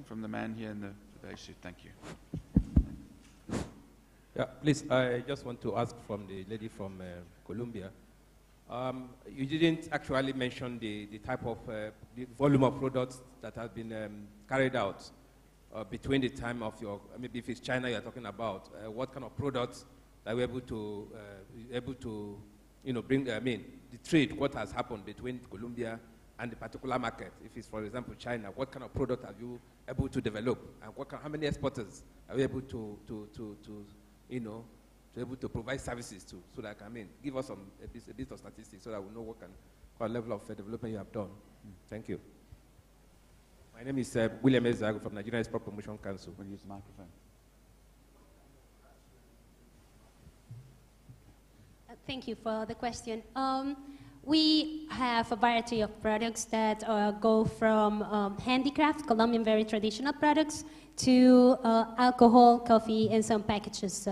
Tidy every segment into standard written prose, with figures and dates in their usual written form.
From the man here in the beige suit. Thank you. Yeah, please, I just want to ask from the lady from Colombia. You didn't actually mention the type of, the volume of products that has been carried out between the time of your, maybe if it's China you're talking about, what kind of products that we're able to, you know, bring, I mean, the trade, what has happened between Colombia and the particular market. If it's, for example, China, what kind of product are you able to develop? And how many exporters are you able to you know, to able to provide services to? So that, I mean, give us a bit of statistics so that we know what level of development you have done. Thank you. My name is William Ezio from Nigerian Export Promotion Council. Will you use the microphone? Thank you for the question. We have a variety of products that go from handicraft, Colombian very traditional products, to alcohol, coffee, and some packages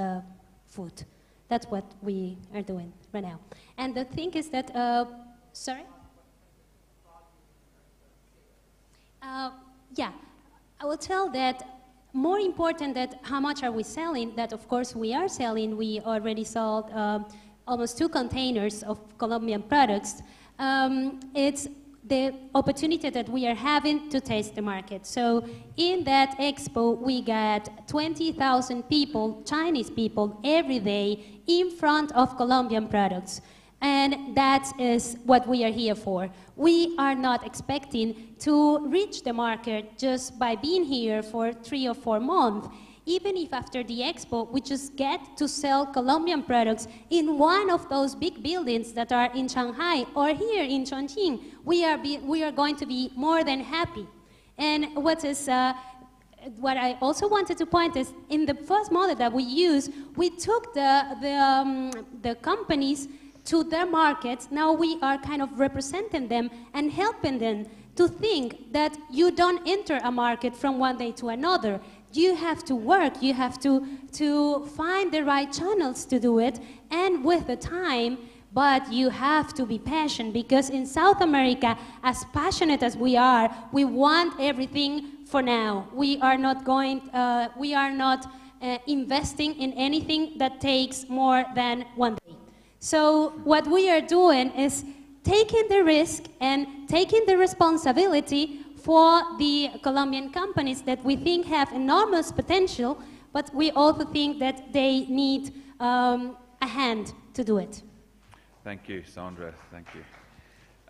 food. That's what we are doing right now. And the thing is that, sorry? Yeah, I will tell that more important than how much are we selling, that of course we are selling. We already sold almost 2 containers of Colombian products. It's the opportunity that we are having to taste the market. So in that expo, we got 20,000 people, Chinese people, every day in front of Colombian products. And that is what we are here for. We are not expecting to reach the market just by being here for 3 or 4 months. Even if after the expo, we just get to sell Colombian products in one of those big buildings that are in Shanghai or here in Chongqing, we are going to be more than happy. And what I also wanted to point is, in the first model that we used, we took the companies to their markets. Now we are kind of representing them and helping them to think that you don't enter a market from one day to another. You have to work, you have to find the right channels to do it, and with the time, but you have to be passionate, because in South America, as passionate as we are, we want everything for now. We are not investing in anything that takes more than one day. So what we are doing is taking the risk and taking the responsibility for the Colombian companies that we think have enormous potential, but we also think that they need a hand to do it. Thank you, Sandra. Thank you.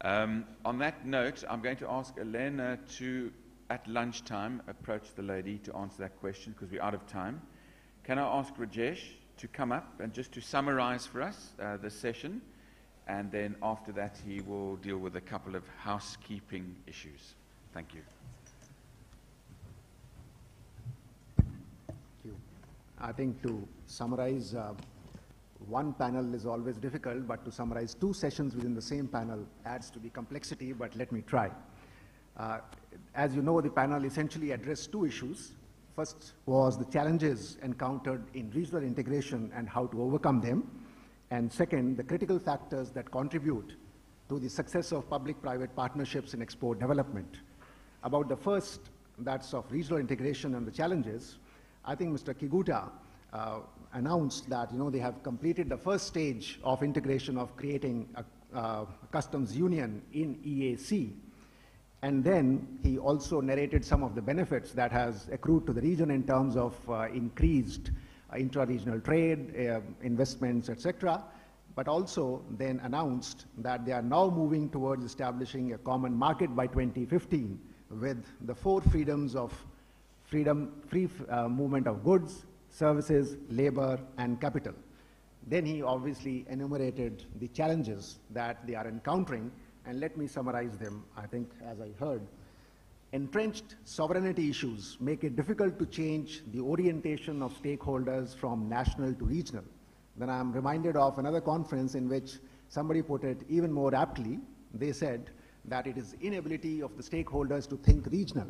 On that note, I'm going to ask Elena to, at lunchtime, approach the lady to answer that question, because we're out of time. Can I ask Rajesh to come up and just to summarize for us the session, and then after that he will deal with a couple of housekeeping issues. Thank you. Thank you. I think to summarize one panel is always difficult, but to summarize 2 sessions within the same panel adds to the complexity, but let me try. As you know, the panel essentially addressed 2 issues. First was the challenges encountered in regional integration and how to overcome them. And second, the critical factors that contribute to the success of public-private partnerships in export development. About the first, that's of regional integration and the challenges, I think Mr. Kiguta announced that they have completed the first stage of integration of creating a customs union in EAC. And then he also narrated some of the benefits that has accrued to the region in terms of increased intra-regional trade, investments, etc. But also then announced that they are now moving towards establishing a common market by 2015 with the 4 freedoms of free movement of goods, services, labor, and capital. Then he obviously enumerated the challenges that they are encountering, and let me summarize them. I think, as I heard, entrenched sovereignty issues make it difficult to change the orientation of stakeholders from national to regional. Then I'm reminded of another conference in which somebody put it even more aptly. They said that it is inability of the stakeholders to think regional.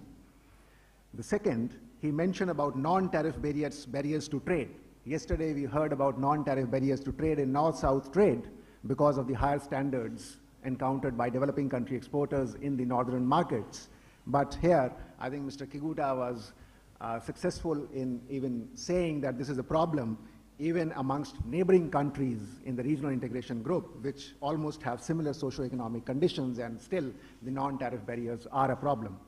The second, he mentioned about non-tariff barriers to trade. Yesterday we heard about non-tariff barriers to trade in North-South trade because of the higher standards encountered by developing country exporters in the northern markets. But here, I think Mr. Kiguta was successful in even saying that this is a problem even amongst neighboring countries in the regional integration group, which almost have similar socioeconomic conditions, and still the non-tariff barriers are a problem.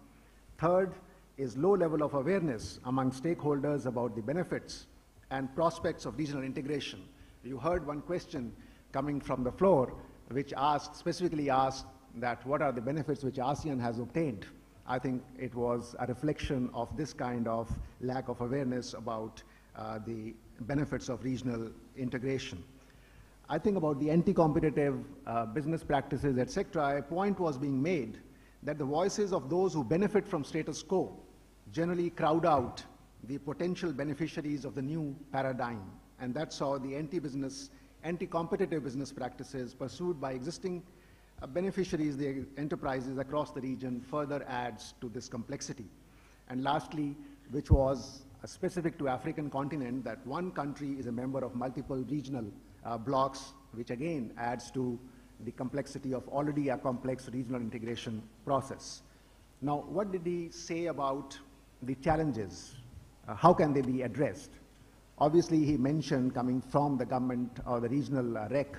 Third is low level of awareness among stakeholders about the benefits and prospects of regional integration. You heard one question coming from the floor, which specifically asked that what are the benefits which ASEAN has obtained. I think it was a reflection of this kind of lack of awareness about the benefits of regional integration. I think about the anti-competitive business practices, etc., a point was being made that the voices of those who benefit from status quo generally crowd out the potential beneficiaries of the new paradigm. And that's how the anti-competitive business practices pursued by existing beneficiaries, the enterprises across the region, further adds to this complexity. And lastly, which was specific to African continent, that one country is a member of multiple regional blocs, which again adds to the complexity of already a complex regional integration process. Now, what did he say about the challenges? How can they be addressed? Obviously, he mentioned coming from the government or the regional REC,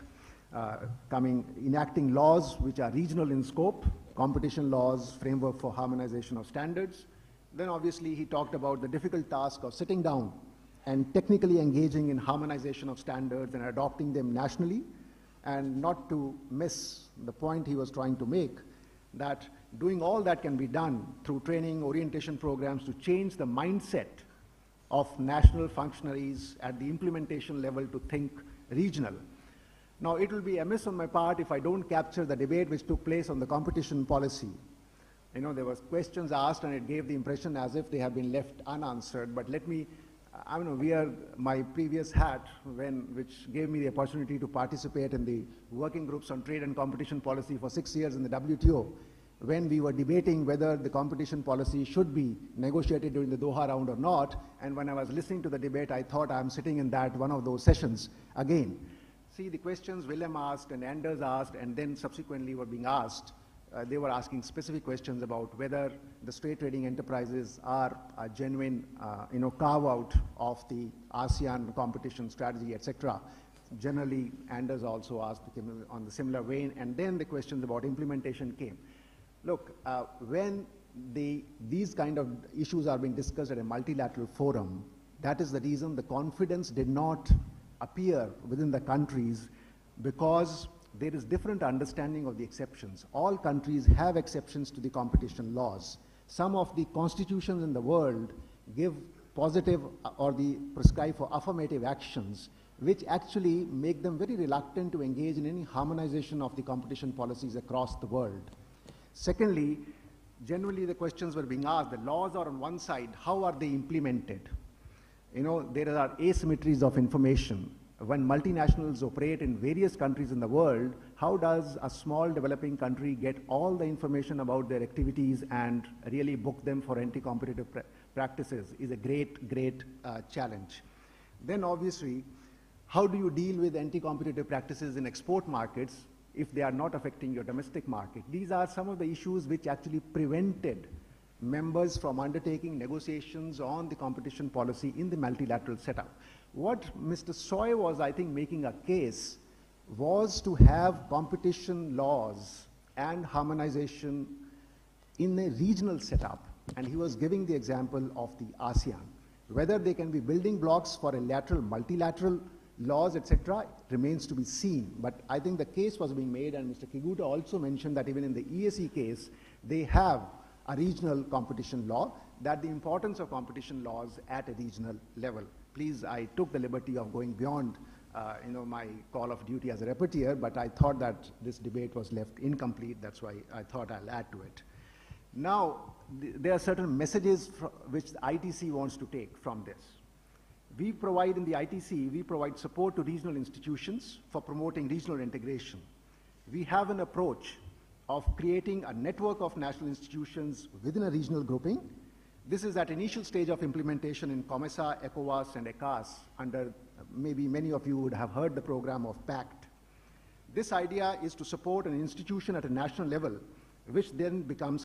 enacting laws which are regional in scope, competition laws, framework for harmonization of standards. Then obviously he talked about the difficult task of sitting down and technically engaging in harmonization of standards and adopting them nationally, and not to miss the point he was trying to make, that doing all that can be done through training, orientation programs to change the mindset of national functionaries at the implementation level to think regional. Now, it will be amiss on my part if I don't capture the debate which took place on the competition policy. You know, there was questions asked and it gave the impression as if they have been left unanswered, but let me, I don't know, wear my previous hat which gave me the opportunity to participate in the working groups on trade and competition policy for 6 years in the WTO, when we were debating whether the competition policy should be negotiated during the Doha round or not. And when I was listening to the debate, I thought I'm sitting in one of those sessions again. See, the questions William asked and Anders asked and then subsequently were being asked, they were asking specific questions about whether the straight trading enterprises are a genuine carve-out of the ASEAN competition strategy, etc. Generally, Anders also asked on the similar vein, and then the questions about implementation came. Look, when these kind of issues are being discussed at a multilateral forum, that is the reason the confidence did not appear within the countries, because there is different understanding of the exceptions. All countries have exceptions to the competition laws. Some of the constitutions in the world give positive or prescribe for affirmative actions, which actually make them very reluctant to engage in any harmonization of the competition policies across the world. Secondly, generally the questions were being asked, the laws are on one side, how are they implemented? You know, there are asymmetries of information. When multinationals operate in various countries in the world, how does a small developing country get all the information about their activities and really book them for anti-competitive practices is a great challenge. Then obviously, how do you deal with anti-competitive practices in export markets if they are not affecting your domestic market? These are some of the issues which actually prevented members from undertaking negotiations on the competition policy in the multilateral setup. What Mr. Soy was, I think, making a case was to have competition laws and harmonization in a regional setup. And he was giving the example of the ASEAN. Whether they can be building blocks for a lateral, multilateral laws, etc., remains to be seen. But I think the case was being made, and Mr. Kiguta also mentioned that even in the EAC case, they have a regional competition law, that the importance of competition laws at a regional level. Please, I took the liberty of going beyond my call of duty as a rapporteur, but I thought that this debate was left incomplete. That's why I thought I'll add to it. Now, there are certain messages which the ITC wants to take from this. We provide in the ITC, we provide support to regional institutions for promoting regional integration. We have an approach of creating a network of national institutions within a regional grouping. This is at initial stage of implementation in COMESA, ECOWAS, and ECAS under, maybe many of you would have heard the program of PACT. This idea is to support an institution at a national level, which then becomes